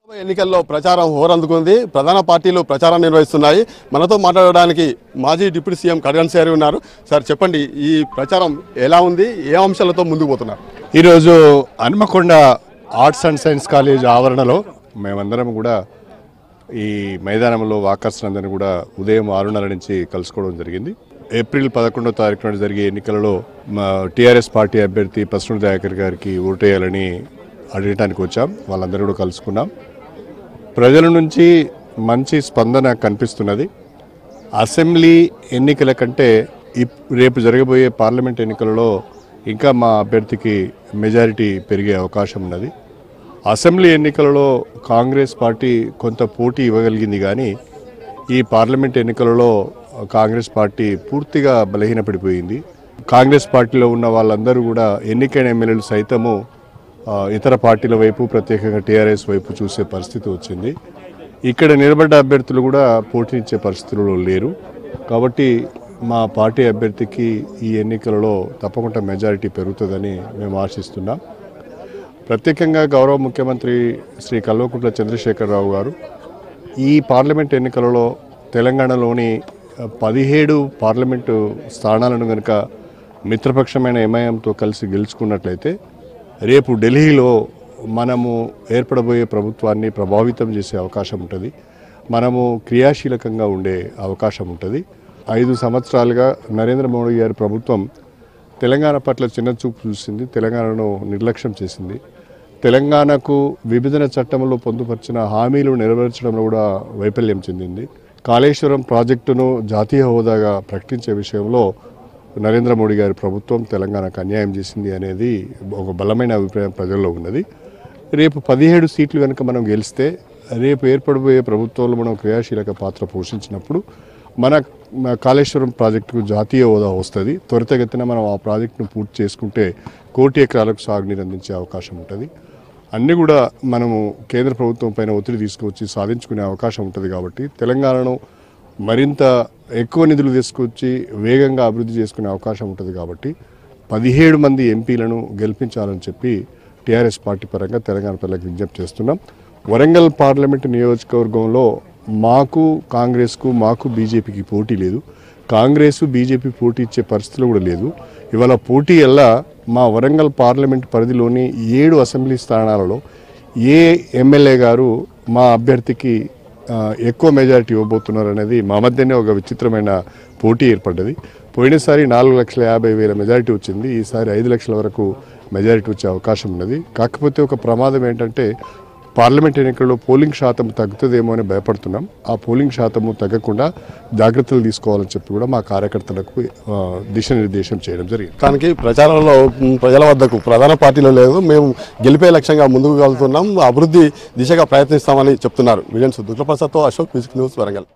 ఎన్నికల్లో ప్రచారం హోరందుకుంది. ప్రధాన పార్టీలు ప్రచారం నిర్వహిస్తున్నాయి. మనతో మాట్లాడడానికి మాజీ డిప్యూటీ సీఎం కడగంటి శ్రీహరి ఉన్నారు. సార్ చెప్పండి, ఈ ప్రచారం ఎలా ఉంది, ఏ అంశాలతో ముందుకు పోతున్నారు? ఈరోజు Hanamkonda arts and science college ఆవరణలో మేమందరం కూడా ఈ మైదానంలో వాకర్స్ అందరినీ కూడా ఉదయం 6:30 నుంచి కలుసుకోవడం జరిగింది. ఏప్రిల్ 11వ తారీఖు నాడు జరిగే ఎన్నికలలో టీఆర్ఎస్ పార్టీ అభ్యర్థి పసునూరి దయాకర్ గారికి ఓటేయాలని అడగడానికి వచ్చాం. వాళ్ళందరూ కూడా కలుసుకున్నాం. ప్రజల నుంచి మంచి స్పందన కనిపిస్తున్నది. అసెంబ్లీ ఎన్నికల కంటే రేపు జరగబోయే పార్లమెంట్ ఎన్నికలలో ఇంకా మా అభ్యర్థికి మెజారిటీ పెరిగే అవకాశం ఉన్నది. అసెంబ్లీ ఎన్నికలలో కాంగ్రెస్ పార్టీ కొంత పోటీ ఇవ్వగలిగింది, కానీ ఈ పార్లమెంట్ ఎన్నికలలో కాంగ్రెస్ పార్టీ పూర్తిగా బలహీనపడిపోయింది. కాంగ్రెస్ పార్టీలో ఉన్న వాళ్ళందరూ కూడా ఎన్నికైన ఎమ్మెల్యేలు సైతము ఇతర పార్టీల వైపు, ప్రత్యేకంగా టీఆర్ఎస్ వైపు చూసే పరిస్థితి వచ్చింది. ఇక్కడ నిలబడ్డ అభ్యర్థులు కూడా పోటీనిచ్చే పరిస్థితుల్లో లేరు. కాబట్టి మా పార్టీ అభ్యర్థికి ఈ ఎన్నికలలో తప్పకుండా మెజారిటీ పెరుగుతుందని మేము ఆశిస్తున్నాం. ప్రత్యేకంగా గౌరవ ముఖ్యమంత్రి శ్రీ కల్వకుంట్ల చంద్రశేఖరరావు గారు ఈ పార్లమెంట్ ఎన్నికలలో తెలంగాణలోని 17 పార్లమెంటు స్థానాలను కనుక మిత్రపక్షమైన ఎంఐఎంతో కలిసి గెలుచుకున్నట్లయితే రేపు ఢిల్లీలో మనము ఏర్పడబోయే ప్రభుత్వాన్ని ప్రభావితం చేసే అవకాశం ఉంటుంది. మనము క్రియాశీలకంగా ఉండే అవకాశం ఉంటుంది. 5 సంవత్సరాలుగా నరేంద్ర మోడీ గారి ప్రభుత్వం తెలంగాణ పట్ల చిన్నచూపు చూసింది, తెలంగాణను నిర్లక్ష్యం చేసింది. తెలంగాణకు విభజన చట్టంలో పొందుపరిచిన హామీలు నెరవేర్చడంలో కూడా వైఫల్యం చెందింది. కాళేశ్వరం ప్రాజెక్టును జాతీయ హోదాగా ప్రకటించే విషయంలో నరేంద్ర మోడీ గారి ప్రభుత్వం తెలంగాణకు అన్యాయం చేసింది అనేది ఒక బలమైన అభిప్రాయం ప్రజల్లో ఉన్నది. రేపు 17 సీట్లు కనుక మనం గెలిస్తే రేపు ఏర్పడబోయే ప్రభుత్వంలో మనం క్రియాశీలక పాత్ర పోషించినప్పుడు మన కాళేశ్వరం ప్రాజెక్టుకు జాతీయ హోదా వస్తుంది. త్వరితగతిన మనం ఆ ప్రాజెక్టును పూర్తి చేసుకుంటే 1 కోటి ఎకరాలకు సాగునీరు అందించే అవకాశం ఉంటుంది. అన్నీ కూడా మనము కేంద్ర ప్రభుత్వం పైన ఒత్తిడి తీసుకొచ్చి సాధించుకునే అవకాశం ఉంటుంది. కాబట్టి తెలంగాణను మరింత ఎక్కువ నిధులు తీసుకొచ్చి వేగంగా అభివృద్ధి చేసుకునే అవకాశం ఉంటుంది. కాబట్టి 17 మంది ఎంపీలను గెలిపించాలని చెప్పి టీఆర్ఎస్ పార్టీ పరంగా తెలంగాణ ప్రజలకు విజ్ఞప్తి చేస్తున్నాం. వరంగల్ పార్లమెంటు నియోజకవర్గంలో మాకు కాంగ్రెస్కు, మాకు బీజేపీకి పోటీ లేదు. కాంగ్రెస్ బీజేపీ పోటీ ఇచ్చే పరిస్థితులు కూడా లేదు. ఇవాళ పోటీ ఎలా మా వరంగల్ పార్లమెంట్ పరిధిలోని 7 అసెంబ్లీ స్థానాలలో ఏ ఎమ్మెల్యే గారు మా అభ్యర్థికి ఎక్కువ మెజారిటీ ఇవ్వబోతున్నారు అనేది మా మధ్యనే ఒక విచిత్రమైన పోటీ ఏర్పడ్డది. పోయినసారి 4,50,000 మెజారిటీ వచ్చింది. ఈసారి 5 లక్షల వరకు మెజారిటీ వచ్చే అవకాశం ఉన్నది. కాకపోతే ఒక ప్రమాదం ఏంటంటే పార్లమెంట్ ఎన్నికల్లో పోలింగ్ శాతం తగ్గుతుందేమో అని భయపడుతున్నాం. ఆ పోలింగ్ శాతము తగ్గకుండా జాగ్రత్తలు తీసుకోవాలని చెప్పి కూడా మా కార్యకర్తలకు దిశానిర్దేశం చేయడం జరిగింది. దానికి ప్రచారంలో ప్రజల వద్దకు ప్రధాన పార్టీలో లేదు, మేము గెలిపే లక్ష్యంగా ముందుకు వెళ్తున్నాం, అభివృద్ధి దిశగా ప్రయత్నిస్తామని చెప్తున్నారు. విజయన్ దుర్గప్రసాద్తో అశోక్, మ్యూజిక్ న్యూస్, వరంగల్.